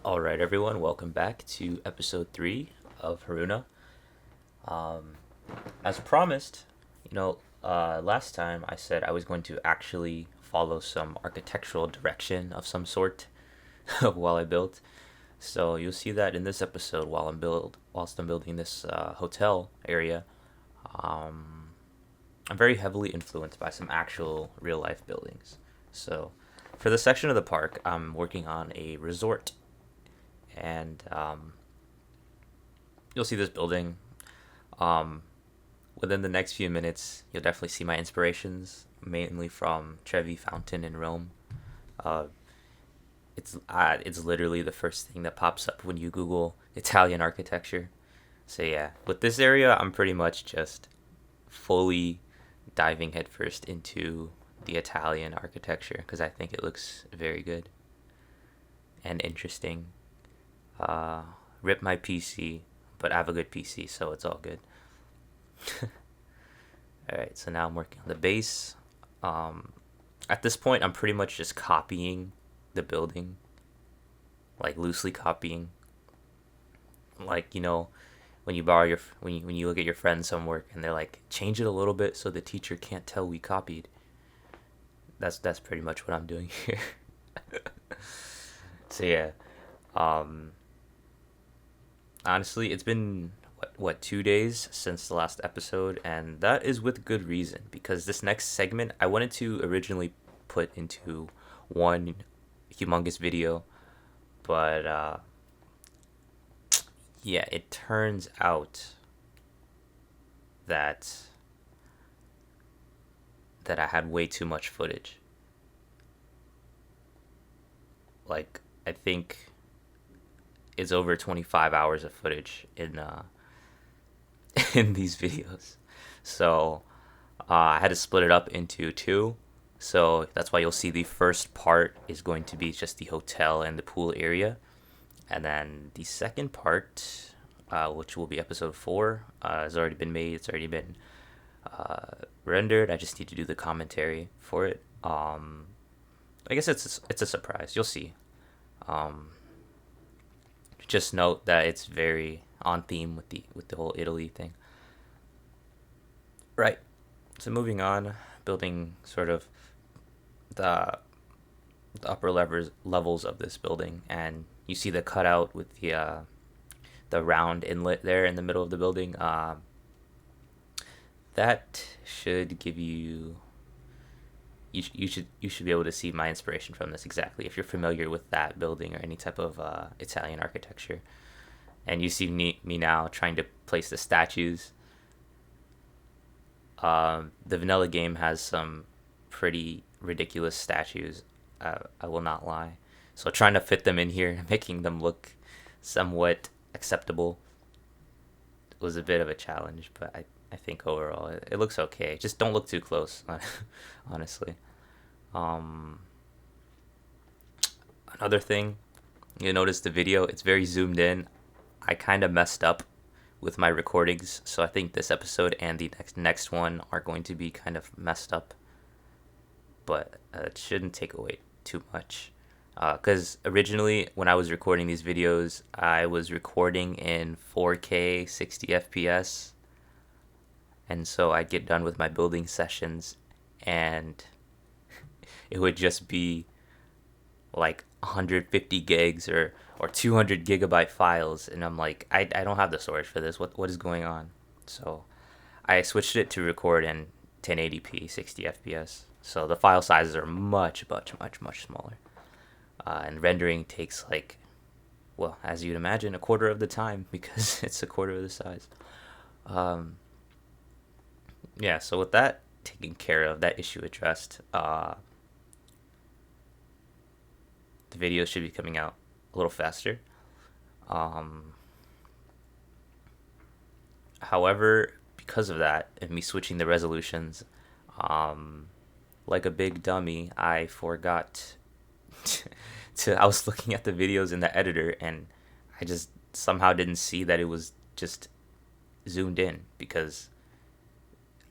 All right, everyone, welcome back to episode 3 of Haruna. Um, as promised, last time I said I was going to actually follow some architectural direction of some sort while I built. So you'll see that in this episode whilst I'm building this hotel area. Um, I'm very heavily influenced by some actual real life buildings. So for the section of the park, I'm working on a resort, and you'll see this building. Um, Within the next few minutes, you'll definitely see my inspirations, mainly from Trevi Fountain in Rome. Uh, it's literally the first thing that pops up when you Google Italian architecture. So yeah, with this area, I'm pretty much just fully diving headfirst into the Italian architecture because I think it looks very good and interesting. Uh, Rip my PC, but I have a good PC, so it's all good. All right, so now I'm working on the base. Um, at this point, I'm pretty much just copying the building, like loosely copying. Like when you borrow when you look at your friend's homework and they're like, change it a little bit so the teacher can't tell we copied. That's pretty much what I'm doing here. So yeah, um, honestly, it's been what 2 days since the last episode, and that is with good reason because this next segment I wanted to originally put into one humongous video, but yeah, it turns out that I had way too much footage. Like I think it's over 25 hours of footage in in these videos. So I had to split it up into two. So that's why you'll see the first part is going to be just the hotel and the pool area. And then the second part, which will be episode 4, has already been made. It's already been rendered. I just need to do the commentary for it. I guess it's a surprise. You'll see. Um, just note that it's very on theme with the whole Italy thing. Right. So moving on, building sort of the the upper levels of this building, and you see the cutout with the round inlet there in the middle of the building. That should give you you should be able to see my inspiration from this exactly if you're familiar with that building or any type of Italian architecture. And you see me now trying to place the statues. The vanilla game has some pretty ridiculous statues. I will not lie. So trying to fit them in here, making them look somewhat acceptable, was a bit of a challenge. But I think overall it looks okay. Just don't look too close, honestly. Um, Another thing, you notice the video. It's very zoomed in. I kind of messed up with my recordings, so I think this episode and the next one are going to be kind of messed up, but it shouldn't take away too much. Because originally, when I was recording these videos, I was recording in 4K 60 FPS, and so I'd get done with my building sessions, and it would just be like 150 gigs or 200 gigabyte files, and I'm like, I don't have the storage for this. What is going on? So I switched it to record in 1080p 60 FPS. So the file sizes are much smaller, and rendering takes like, well, as you'd imagine, a quarter of the time because it's a quarter of the size. Um, yeah. So with that taken care of, that issue addressed, the video should be coming out a little faster. Um, However, because of that and me switching the resolutions, um, like a big dummy, I forgot I was looking at the videos in the editor and I just somehow didn't see that it was just zoomed in because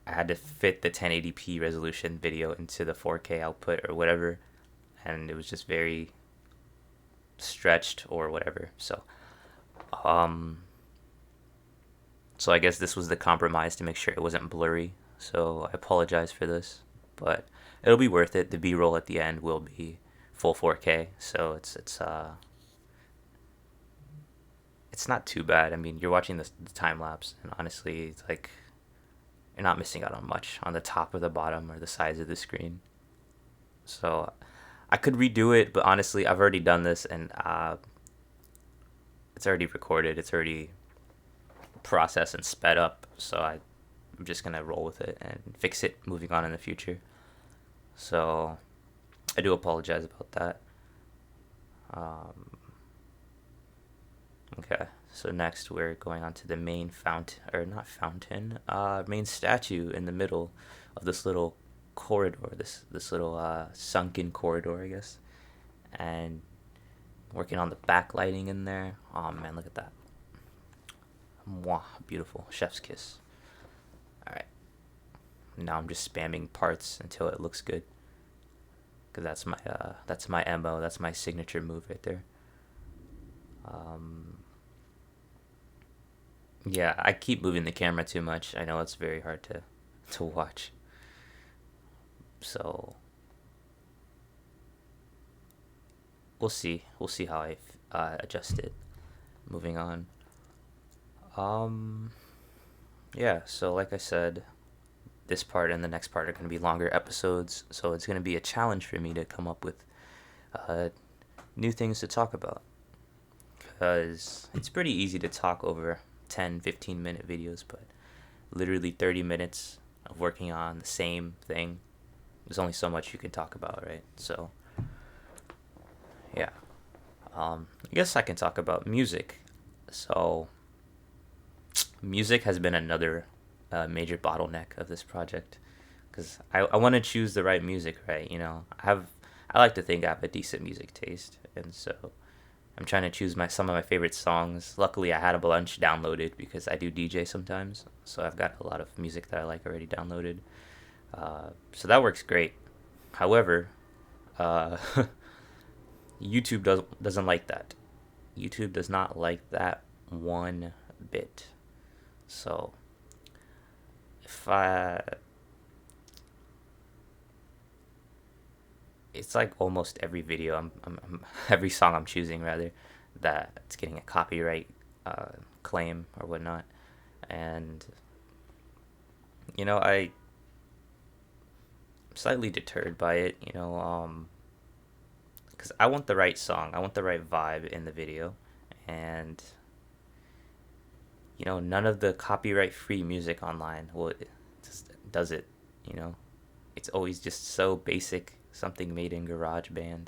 I had to fit the 1080p resolution video into the 4K output or whatever, and it was just very stretched or whatever. Um, so I guess this was the compromise to make sure it wasn't blurry. So I apologize for this, but it'll be worth it. The B-roll at the end will be full 4K, so it's not too bad. I mean, you're watching the time lapse, and honestly, it's like you're not missing out on much on the top or the bottom or the sides of the screen. So I could redo it, but honestly, I've already done this, and it's already recorded. It's already processed and sped up. So I'm just gonna roll with it and fix it moving on in the future. So I do apologize about that. Um, okay, so next we're going on to the main fountain, or not fountain, main statue in the middle of this little corridor, this little sunken corridor, I guess, and working on the backlighting in there. Oh man, look at that! Mwah, beautiful, chef's kiss. All right, now I'm just spamming parts until it looks good, because that's my mo, that's my signature move right there. Um, yeah, I keep moving the camera too much. I know it's very hard to watch. So we'll see how I adjust it. Moving on. Um, yeah. So like I said, this part and the next part are going to be longer episodes. So it's going to be a challenge for me to come up with uh, new things to talk about. Because it's pretty easy to talk over 10, 15-minute videos, but literally 30 minutes of working on the same thing, there's only so much you can talk about, right? So, yeah. I guess I can talk about music. So, music has been another major bottleneck of this project, because I want to choose the right music, right? You know, I like to think I have a decent music taste, and so I'm trying to choose some of my favorite songs. Luckily, I had a bunch downloaded because I do DJ sometimes, so I've got a lot of music that I like already downloaded. So that works great. However, uh, YouTube doesn't like that. YouTube does not like that one bit. So if I, it's like almost every video every song I'm choosing rather, that it's getting a copyright claim or whatnot, and I'm slightly deterred by it. Because I want the right song, I want the right vibe in the video, and none of the copyright free music online just does it. It's always just so basic, something made in GarageBand.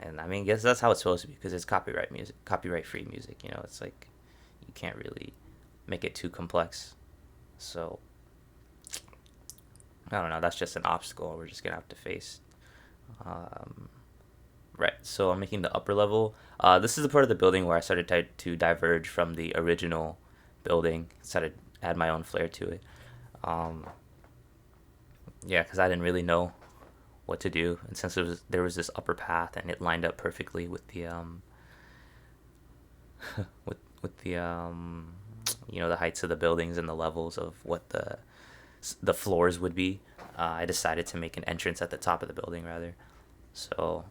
And I mean, I guess that's how it's supposed to be, because it's copyright music, copyright free music. It's like you can't really make it too complex. So I don't know. That's just an obstacle we're just gonna have to face. Right. So I'm making the upper level. This is the part of the building where I started to diverge from the original building. Started to add my own flair to it. Yeah, because I didn't really know what to do, and since there was this upper path and it lined up perfectly with the with the the heights of the buildings and the levels of what the floors would be, I decided to make an entrance at the top of the building rather. So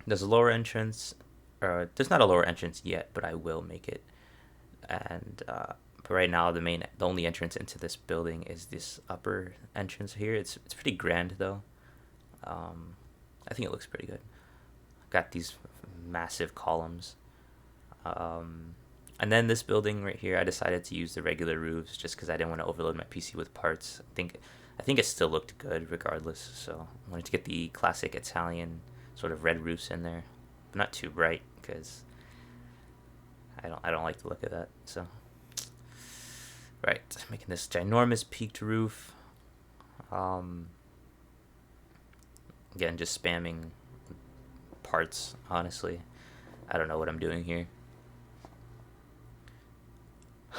there's a lower entrance, or there's not a lower entrance yet, but I will make it. And but right now the only entrance into this building is this upper entrance here. It's pretty grand though. I think it looks pretty good. Got these massive columns. And then this building right here, I decided to use the regular roofs just because I didn't want to overload my PC with parts. I think it still looked good regardless. So I wanted to get the classic Italian sort of red roofs in there, but not too bright because I don't like the look of that. So right, making this ginormous peaked roof. Again, just spamming parts. Honestly, I don't know what I'm doing here.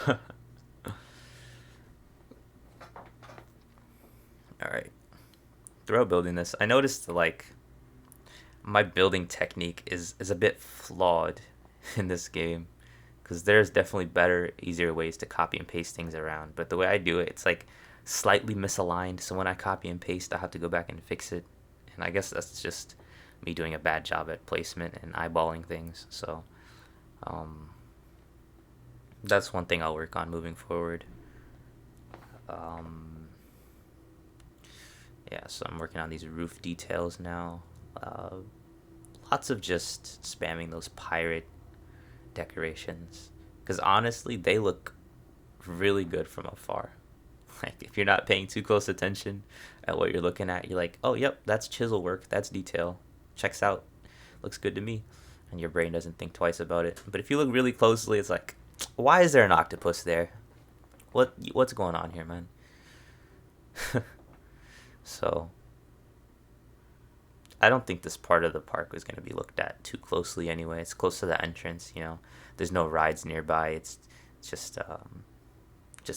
All right. Throughout building this, I noticed my building technique is a bit flawed in this game, because there's definitely better, easier ways to copy and paste things around. But the way I do it, it's like slightly misaligned. So when I copy and paste, I have to go back and fix it. And I guess that's just me doing a bad job at placement and eyeballing things. So um, that's one thing I'll work on moving forward. Um, yeah, so I'm working on these roof details now. Uh, Lots of just spamming those pirate decorations, because honestly they look really good from afar. Like if you're not paying too close attention at what you're looking at, you're like, oh yep, that's chisel work, that's detail, checks out, looks good to me, and your brain doesn't think twice about it. But if you look really closely, it's like, why is there an octopus there? What's going on here, man? So I don't think this part of the park was going to be looked at too closely anyway. It's close to the entrance, you know. There's no rides nearby. It's just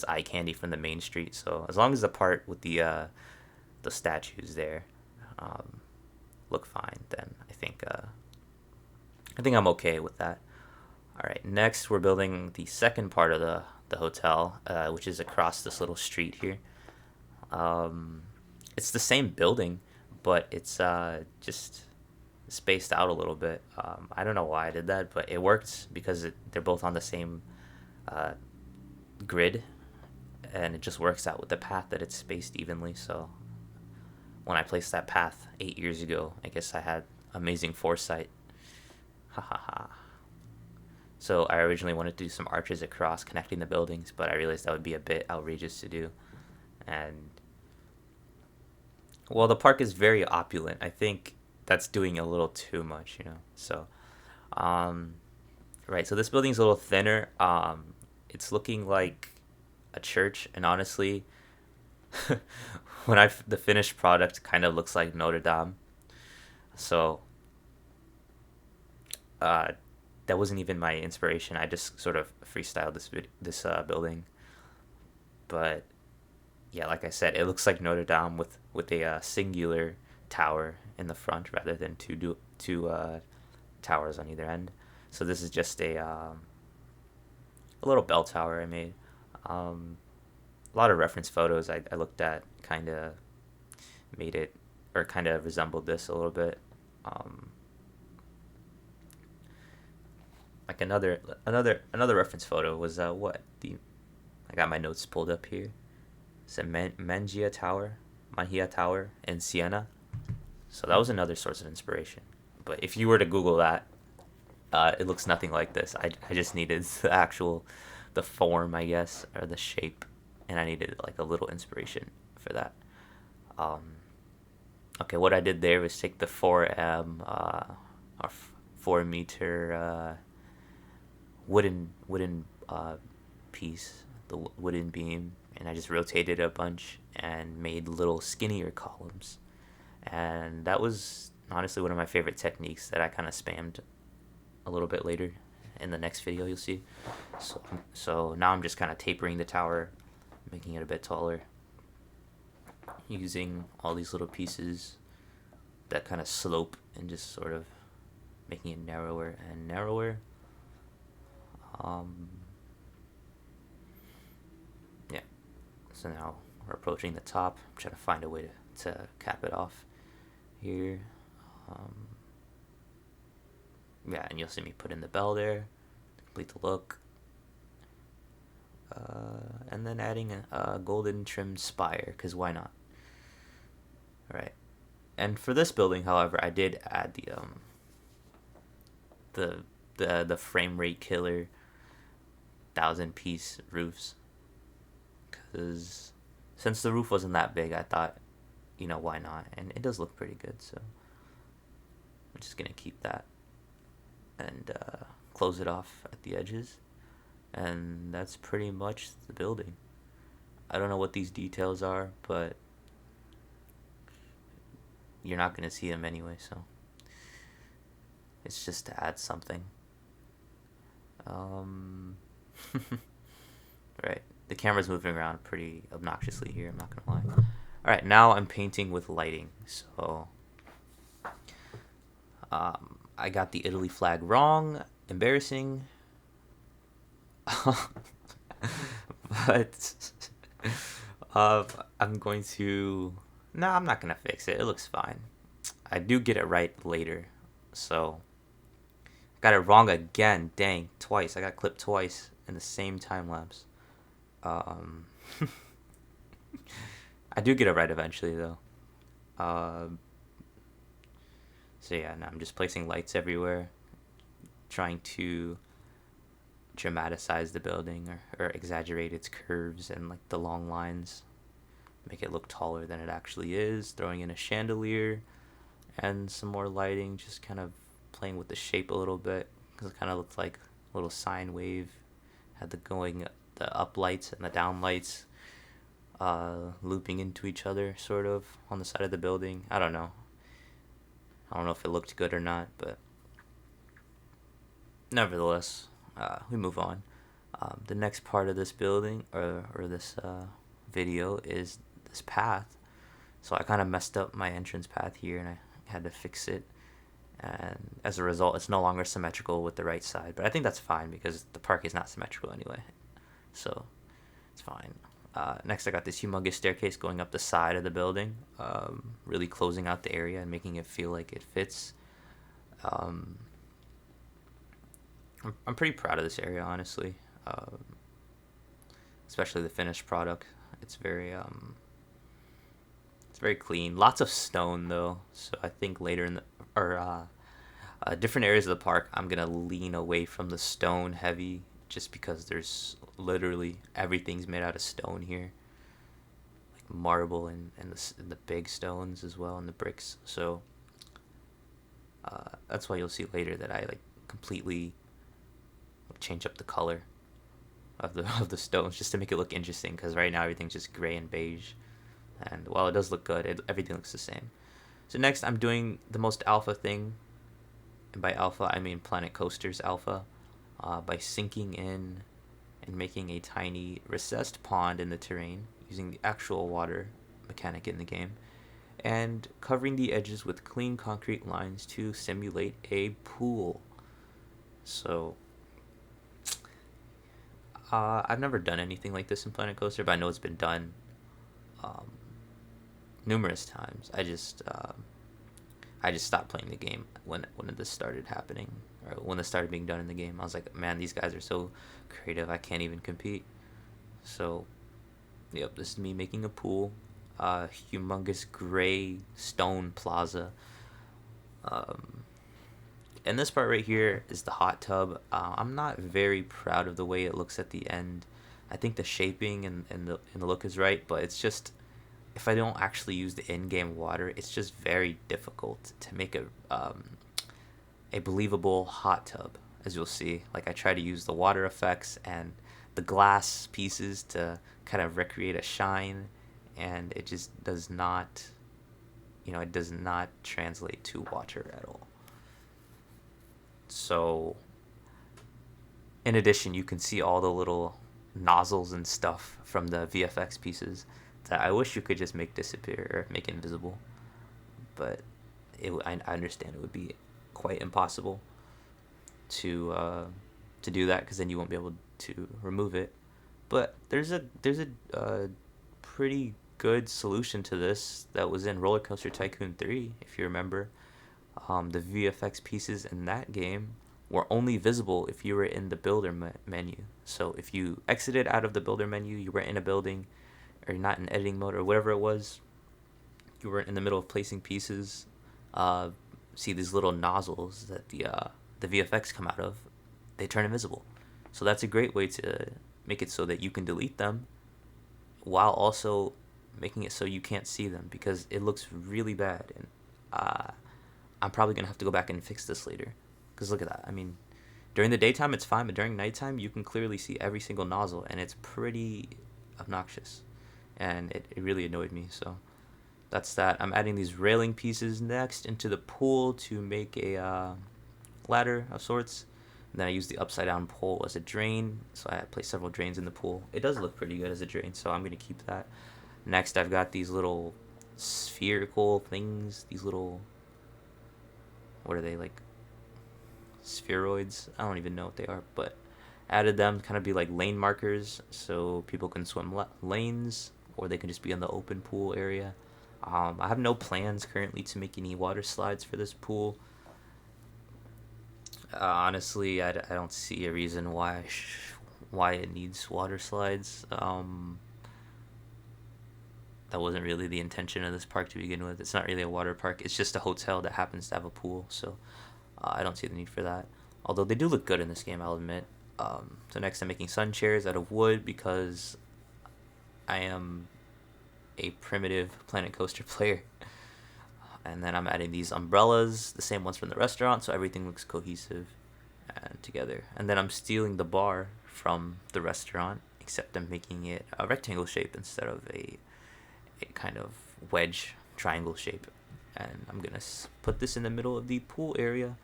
eye candy from the main street. So as long as the part with the statues there um, look fine, then I think I'm okay with that. All right, next we're building the second part of the hotel, which is across this little street here. Um, it's the same building, but it's just spaced out a little bit. I don't know why I did that, but it worked because they're both on the same uh, grid, and it just works out with the path that it's spaced evenly. So when I placed that path 8 years ago, I guess I had amazing foresight. Ha ha ha. So I originally wanted to do some arches across connecting the buildings, but I realized that would be a bit outrageous to do. And well, the park is very opulent. I think that's doing a little too much, you know. So, um, right. So this building's a little thinner. It's looking like a church, and honestly, the finished product kind of looks like Notre Dame. So, uh, that wasn't even my inspiration. I just sort of freestyled this building, but yeah, like I said, it looks like Notre Dame with a singular tower in the front rather than two towers on either end. So this is just a little bell tower I made. A lot of reference photos I looked at kind of made it, or kind of resembled this a little bit. Um, like another reference photo was what the I got my notes pulled up here. It's a Mangia Tower in Siena. So that was another source of inspiration. But if you were to Google that, it looks nothing like this. I just needed the form, I guess, or the shape, and I needed like a little inspiration for that. Um, okay, what I did there was take the 4M, or 4 meter wooden piece, the wooden beam, and I just rotated it a bunch and made little skinnier columns. And that was honestly one of my favorite techniques that I kind of spammed a little bit later in the next video you'll see. So now I'm just kind of tapering the tower, making it a bit taller, using all these little pieces that kind of slope and just sort of making it narrower and narrower. Yeah. So now we're approaching the top. I'm trying to find a way to cap it off here. Yeah, and you'll see me put in the bell there to complete the look. And then adding a golden trimmed spire, because why not? Right. And for this building, however, I did add the frame rate killer 1,000-piece roofs, because since the roof wasn't that big, I thought, why not? And it does look pretty good, so I'm just gonna keep that and close it off at the edges, and that's pretty much the building. I don't know what these details are, but you're not gonna see them anyway, so it's just to add something. Right, the camera's moving around pretty obnoxiously here, I'm not gonna lie. Alright, now I'm painting with lighting. So I got the Italy flag wrong. Embarrassing. But uh, I'm going to. No, I'm not gonna fix it. It looks fine. I do get it right later, so I got it wrong again. Dang, twice. I got clipped twice in the same time lapse. Um, I do get it right eventually though. Uh, so yeah, now I'm just placing lights everywhere, trying to dramatize the building or exaggerate its curves and like the long lines, make it look taller than it actually is. Throwing in a chandelier and some more lighting, just kind of playing with the shape a little bit because it kind of looked like a little sine wave. Had the up lights and the down lights looping into each other, sort of on the side of the building. I don't know. I don't know if it looked good or not, but nevertheless, we move on. The next part of this building or this video is this path. So I kind of messed up my entrance path here, and I had to fix it. And as a result, it's no longer symmetrical with the right side. But I think that's fine because the park is not symmetrical anyway, so it's fine. Next, I got this humongous staircase going up the side of the building, really closing out the area and making it feel like it fits. Um, I'm pretty proud of this area, honestly, especially the finished product. It's very clean. Lots of stone though, so I think later in the or different areas of the park, I'm gonna lean away from the stone heavy, just because there's literally everything's made out of stone here, like marble and the big stones as well and the bricks. So that's why you'll see later that I like completely change up the color of the of the stones just to make it look interesting. Because right now everything's just gray and beige, and while it does look good, everything looks the same. So next, I'm doing the most alpha thing, and by alpha I mean Planet Coaster's alpha, by sinking in and making a tiny recessed pond in the terrain using the actual water mechanic in the game, and covering the edges with clean concrete lines to simulate a pool. So I've never done anything like this in Planet Coaster, but I know it's been done um, numerous times. I just stopped playing the game when this started happening, or when this started being done in the game. I was like, man, these guys are so creative. I can't even compete. So, yep, this is me making a pool, humongous gray stone plaza. Um, and this part right here is the hot tub. I'm not very proud of the way it looks at the end. I think the shaping and the look is right, but it's just, if I don't actually use the in-game water, it's just very difficult to make a believable hot tub, as you'll see. Like, I try to use the water effects and the glass pieces to kind of recreate a shine, and it just does not, it does not translate to water at all. So, in addition, you can see all the little nozzles and stuff from the VFX pieces that I wish you could just make disappear or make invisible. But I understand it would be quite impossible to do that, because then you won't be able to remove it. But there's a pretty good solution to this that was in Roller Coaster Tycoon 3, if you remember. The VFX pieces in that game were only visible if you were in the builder menu. So if you exited out of the builder menu, you were in a building, or not in editing mode or whatever it was, you were in the middle of placing pieces, see these little nozzles that the VFX come out of, they turn invisible. So that's a great way to make it so that you can delete them while also making it so you can't see them, because it looks really bad. And I'm probably going to have to go back and fix this later, because look at that. I mean, during the daytime it's fine, but during nighttime you can clearly see every single nozzle, and it's pretty obnoxious, and it really annoyed me. So that's that. I'm adding these railing pieces next into the pool to make a ladder of sorts. And then I use the upside down pole as a drain, so I place several drains in the pool. It does look pretty good as a drain, so I'm going to keep that. Next, I've got these little spherical things, these little, what are they, like spheroids? I don't even know what they are, but added them to kind of be like lane markers so people can swim lanes, or they can just be in the open pool area. I have no plans currently to make any water slides for this pool. Honestly, I don't see a reason why it needs water slides. That wasn't really the intention of this park to begin with. It's not really a water park. It's just a hotel that happens to have a pool, so I don't see the need for that. Although they do look good in this game, I'll admit. So next I'm making sun chairs out of wood because I am a primitive Planet Coaster player. And then I'm adding these umbrellas, the same ones from the restaurant, so everything looks cohesive and together. And then I'm stealing the bar from the restaurant, except I'm making it a rectangle shape instead of a kind of wedge triangle shape. And I'm gonna put this in the middle of the pool area,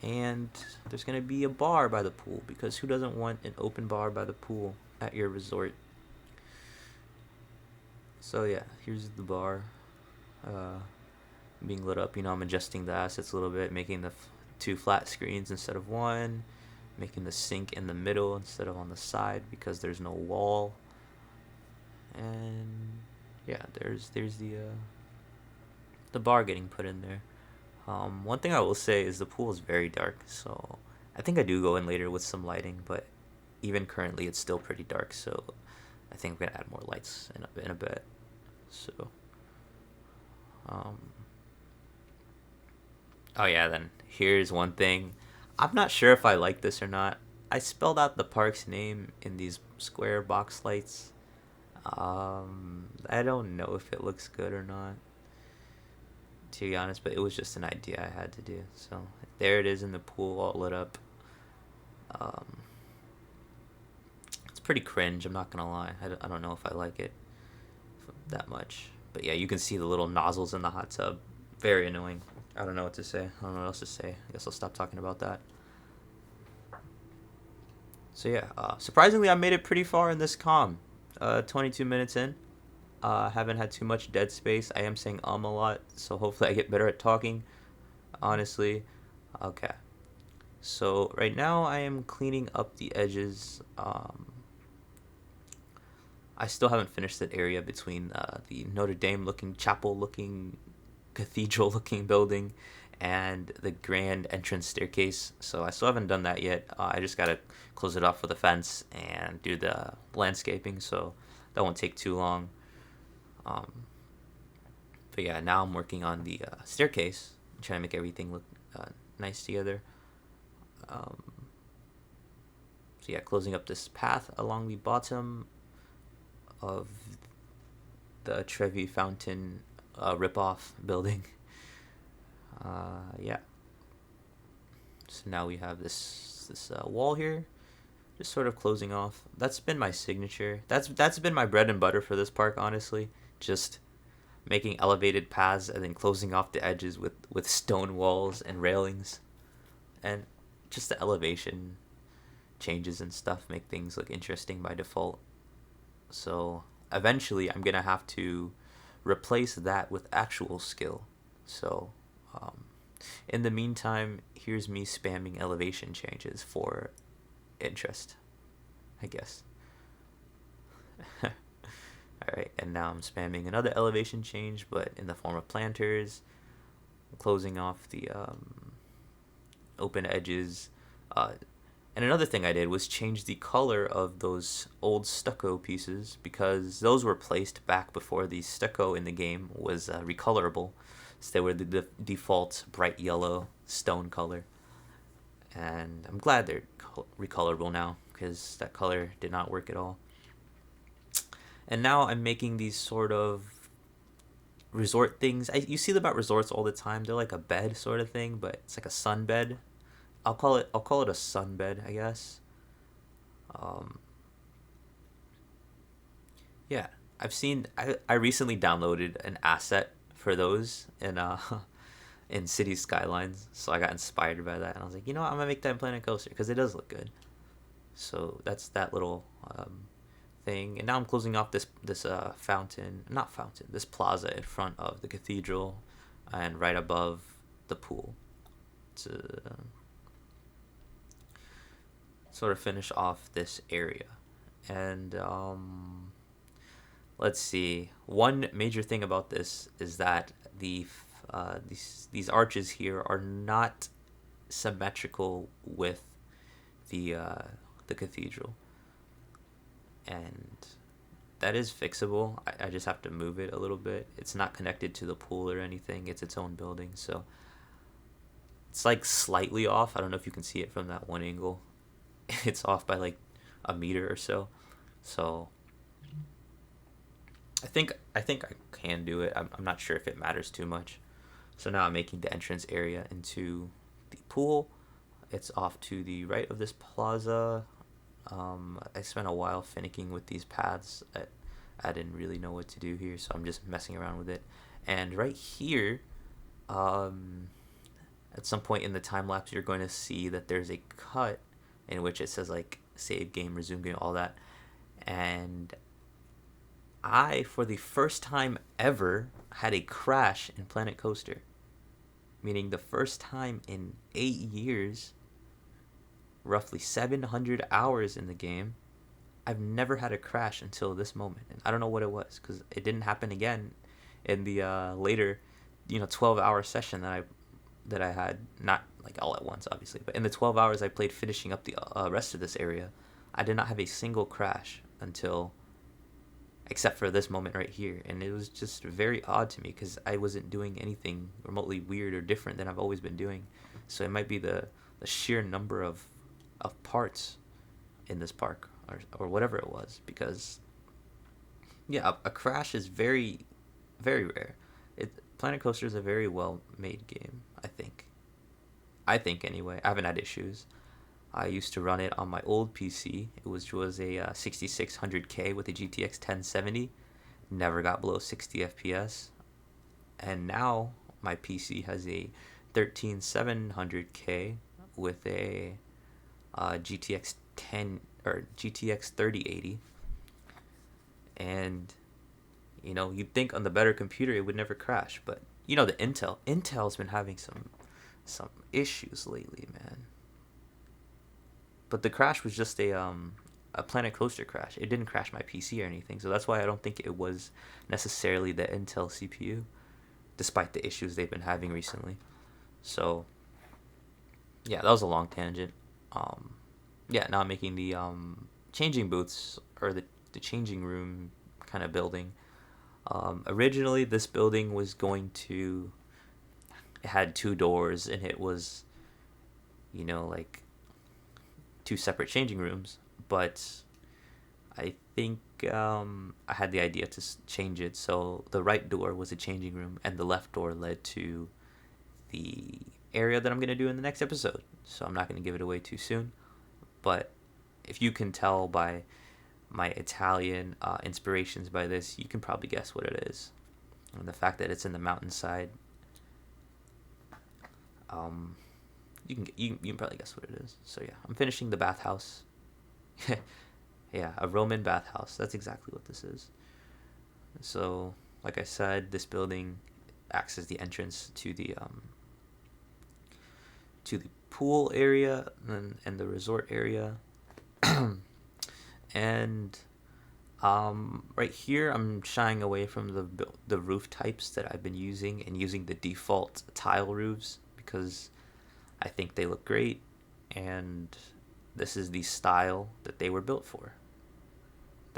and there's gonna be a bar by the pool, because who doesn't want an open bar by the pool at your resort? So yeah, here's the bar being lit up. I'm adjusting the assets a little bit, making the two flat screens instead of one, making the sink in the middle instead of on the side because there's no wall. And yeah, there's the bar getting put in there. One thing I will say is the pool is very dark, so I think I do go in later with some lighting, but even currently it's still pretty dark, so I think I'm gonna add more lights in a bit. So oh yeah, then here's one thing. I'm not sure if I like this or not. I spelled out the park's name in these square box lights. I don't know if it looks good or not, to be honest, but it was just an idea I had to do. So there it is in the pool, all lit up. It's pretty cringe, I'm not gonna lie. I don't know if I like it that much. But yeah, you can see the little nozzles in the hot tub. Very annoying. I don't know what to say. I don't know what else to say. I guess I'll stop talking about that. So yeah, surprisingly, I made it pretty far in this comm. 22 minutes in. Haven't had too much dead space. I am saying a lot, so hopefully I get better at talking. Honestly. Okay. So right now I am cleaning up the edges. I still haven't finished that area between the Notre Dame looking, chapel looking, cathedral looking building and the grand entrance staircase. So I still haven't done that yet. I just gotta close it off with a fence and do the landscaping, so that won't take too long. But yeah, now I'm working on the staircase, trying to make everything look nice together. So yeah, closing up this path along the bottom of the Trevi Fountain ripoff building. Yeah. So now we have this wall here, just sort of closing off. That's been my signature. That's been my bread and butter for this park, honestly. Just making elevated paths and then closing off the edges with stone walls and railings, and just the elevation changes and stuff make things look interesting by default. So eventually I'm gonna have to replace that with actual skill. So in the meantime, here's me spamming elevation changes for interest, I guess. Alright, and now I'm spamming another elevation change, but in the form of planters, closing off the open edges. And another thing I did was change the color of those old stucco pieces, because those were placed back before the stucco in the game was recolorable. So they were the default bright yellow stone color. And I'm glad they're recolorable now, because that color did not work at all. And now I'm making these sort of resort things. You see them at resorts all the time. They're like a bed sort of thing, but it's like a sun bed. I'll call it a sun bed, I guess. Yeah, I recently downloaded an asset for those in City Skylines, so I got inspired by that, and I was like, I'm gonna make that in Planet Coaster because it does look good. So that's that little thing, and now I'm closing off this plaza in front of the cathedral, and right above the pool. to sort of finish off this area. And let's see. One major thing about this is that these arches here are not symmetrical with the cathedral, and that is fixable. I just have to move it a little bit. It's not connected to the pool or anything. It's its own building, so it's like slightly off. I don't know if you can see it from that one angle. It's off by like a meter or so. So I think I can do it. I'm not sure if it matters too much. So now I'm making the entrance area into the pool. It's off to the right of this plaza. I spent a while finicking with these paths. I didn't really know what to do here, so I'm just messing around with it. And right here, at some point in the time lapse, you're going to see that there's a cut in which it says like save game, resume game, all that. And I, for the first time ever, had a crash in Planet Coaster. Meaning the first time in 8 years, roughly 700 hours in the game, I've never had a crash until this moment. And I don't know what it was, because it didn't happen again in the later, 12-hour session that I had, not like all at once, obviously, but in the 12 hours I played finishing up the rest of this area, I did not have a single crash except for this moment right here. And it was just very odd to me because I wasn't doing anything remotely weird or different than I've always been doing. So it might be the sheer number of parts in this park or whatever it was, because yeah, a crash is very, very rare. Planet Coaster is a very well made game, I think anyway. I haven't had issues. I used to run it on my old PC, which was a 6600K with a GTX 1070. Never got below 60 FPS. And now my PC has a 13700K with a GTX 3080. And you'd think on the better computer it would never crash, but the Intel's been having some issues lately, man. But the crash was just a Planet Coaster crash. It didn't crash my PC or anything, so that's why I don't think it was necessarily the Intel CPU, despite the issues they've been having recently. So yeah, that was a long tangent. Yeah, now I'm making the changing booths, or the changing room kind of building. Originally, this building was it had 2 doors, and it was, like 2 separate changing rooms. But I think I had the idea to change it. So the right door was a changing room, and the left door led to the area that I'm going to do in the next episode. So I'm not going to give it away too soon. But if you can tell by my Italian inspirations by this, you can probably guess what it is. And the fact that it's in the mountainside, you can probably guess what it is. So yeah, I'm finishing the bathhouse. Yeah, a Roman bathhouse. That's exactly what this is. So, like I said, this building acts as the entrance to the pool area and the resort area. And right here, I'm shying away from the roof types that I've been using, and using the default tile roofs because I think they look great, and this is the style that they were built for.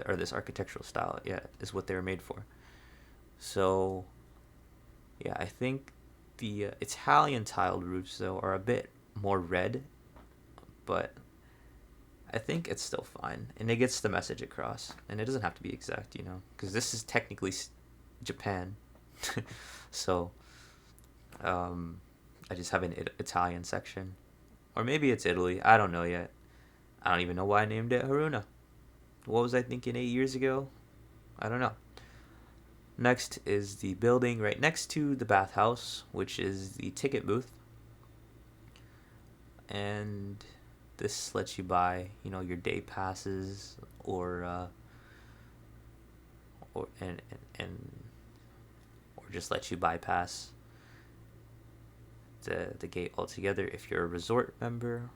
Or this architectural style, yeah, is what they were made for. So, yeah, I think the Italian tiled roofs, though, are a bit more red, but I think it's still fine, and it gets the message across, and it doesn't have to be exact, because this is technically Japan. So I just have an Italian section, or maybe it's Italy. I don't know yet. I don't even know why I named it Haruna. What was I thinking 8 years ago? I don't know. Next is the building right next to the bathhouse, which is the ticket booth. And this lets you buy, your day passes, or just let you bypass the gate altogether if you're a resort member.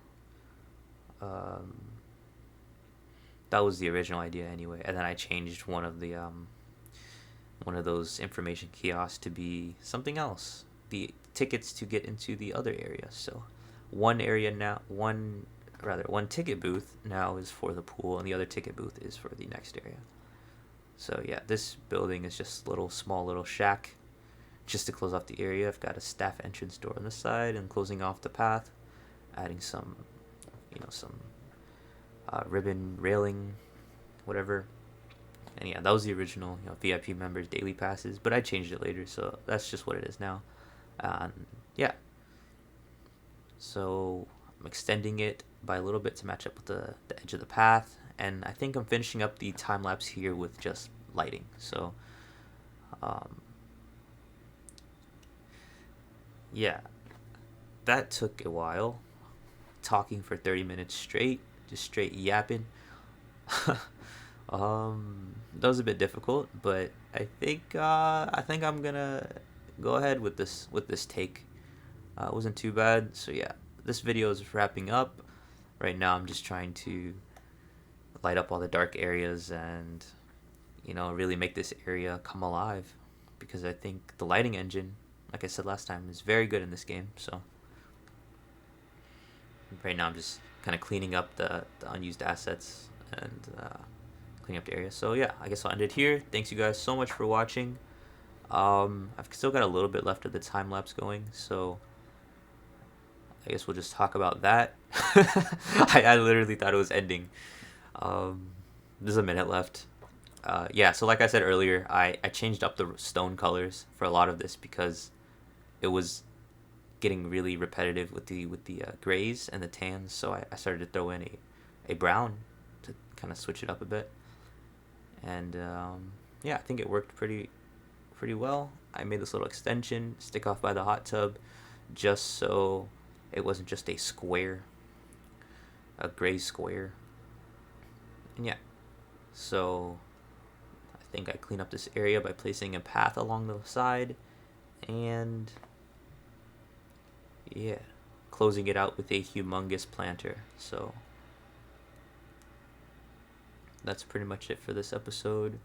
That was the original idea anyway, and then I changed one of those information kiosks to be something else. The tickets to get into the other area. So one ticket booth now is for the pool, and the other ticket booth is for the next area. So yeah, this building is just small little shack just to close off the area. I've got a staff entrance door on the side and closing off the path, adding some ribbon railing, whatever. And yeah, that was the original, VIP members daily passes, but I changed it later, so that's just what it is now. Yeah, so I'm extending it by a little bit to match up with the edge of the path, and I think I'm finishing up the time lapse here with just lighting. So yeah, that took a while, talking for 30 minutes straight, just straight yapping. That was a bit difficult, but I think I'm gonna go ahead with this take. It wasn't too bad. So yeah, this video is wrapping up. Right now I'm just trying to light up all the dark areas and really make this area come alive, because I think the lighting engine, like I said last time, is very good in this game. So right now I'm just kind of cleaning up the unused assets and cleaning up the area. So yeah, I guess I'll end it here. Thanks you guys so much for watching. I've still got a little bit left of the time lapse going, so I guess we'll just talk about that. I literally thought it was ending. There's a minute left. Yeah, so like I said earlier, I changed up the stone colors for a lot of this because it was getting really repetitive with the grays and the tans, so I started to throw in a brown to kind of switch it up a bit. And yeah, I think it worked pretty well. I made this little extension, stick off by the hot tub, just so it wasn't just a gray square. And yeah, so I think I clean up this area by placing a path along the side, and yeah, closing it out with a humongous planter. So that's pretty much it for this episode.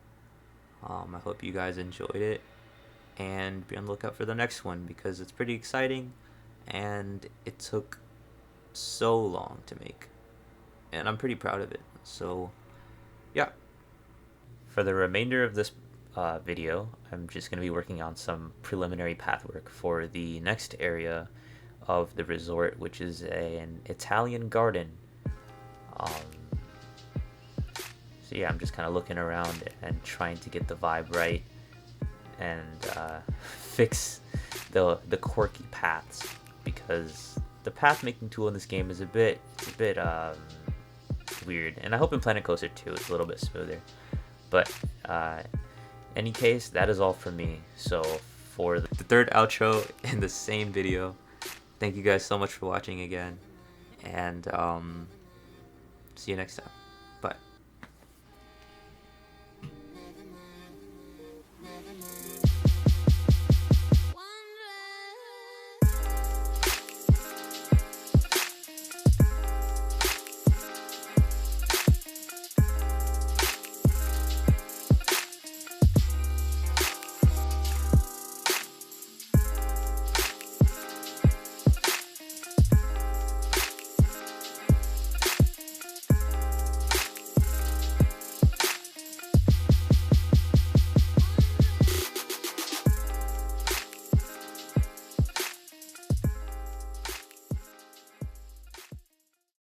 I hope you guys enjoyed it, and be on the lookout for the next one because it's pretty exciting, and it took so long to make, and I'm pretty proud of it. So yeah, for the remainder of this video, I'm just going to be working on some preliminary path work for the next area of the resort, which is an Italian garden. So yeah, I'm just kind of looking around and trying to get the vibe right and fix the quirky paths, because the path making tool in this game is a bit weird, and I hope in Planet Coaster 2 it's a little bit smoother. But any case, that is all from me. So for the third outro in the same video, thank you guys so much for watching again, and see you next time.